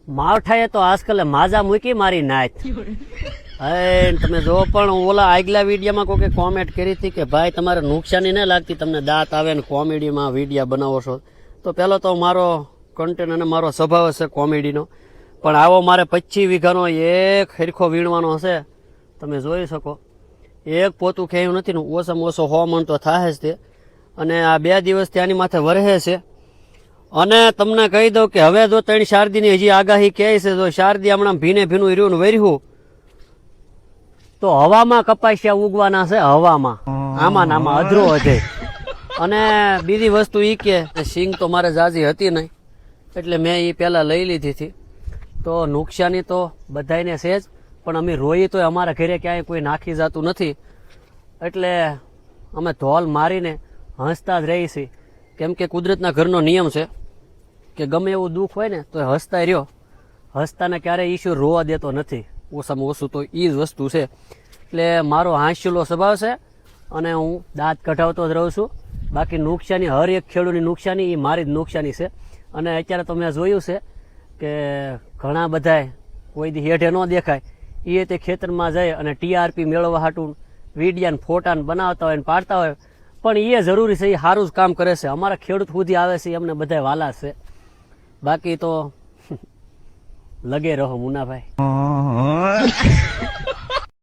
માવઠાએ તો આજકાલ માજા મૂકી મારી નાચ. તમે જો પણ ઓલા આગલા વિડીયોમાં કોઈ કોમેન્ટ કરી હતી કે ભાઈ તમારે નુકસાની ન લાગતી, તમને દાંત આવે ને કોમેડીમાં વિડીયો બનાવો છો. તો પહેલો તો મારો કન્ટેન્ટ અને મારો સ્વભાવ હશે કોમેડીનો, પણ આવો મારે 25 વીઘાનો એક હરખો વીણવાનો હશે. તમે જોઈ શકો એક પોતું ખેયું નથી ને ઓછામાં ઓછો 100 મણ તો થાય જ તે. અને આ 2 દિવસથી આની માથે વરહે છે. અને તમને કહી દઉં કે હવે જો 3-4 દીની હજી આગાહી કહે છે, જો 4 દી હમણાં ભીને ભીનું રહ્યું વર્યું તો હવામાં કપાસિયા ઉગવાના છે, હવામાં આમાં નામાં અધરો વધે. અને બીજી વસ્તુ એ કે સિંગ તો મારે જાજી હતી નહીં એટલે મેં એ પહેલાં લઈ લીધી હતી. તો નુકસાની તો બધાને છે જ, પણ અમે રોઈ તો અમારા ઘરે ક્યાંય કોઈ નાખી જતું નથી. એટલે અમે ધોલ મારીને હસતા જ રહી છીએ, કેમ કે કુદરતના ઘરનો નિયમ છે કે ગમે એવું દુઃખ હોય ને તો હસતા રહ્યો. હસતાને ક્યારેય ઈશ્વર રોવા દેતો નથી, ઓછામાં ઓછું તો એ જ વસ્તુ છે. એટલે મારો હાસ્યલો સ્વભાવ છે અને હું દાંત કઢાવતો જ રહું છું. બાકી નુકસાની હર એક ખેડૂતની નુકસાની એ મારી જ નુકસાની છે. અને અત્યારે તો મેં જોયું છે કે ઘણા બધાય કોઈ દી હેઠે ન દેખાય એ તે ખેતરમાં જાય અને ટીઆરપી મેળવવા હાટું વિડીયાને ફોટાને બનાવતા હોય ને પાડતા હોય, પણ એ જરૂરી છે, એ સારું જ કામ કરે છે. અમારા ખેડૂત સુધી આવે છે એમને બધા વાલા છે. બાકી તો લગે રહો મુનાભાઈ.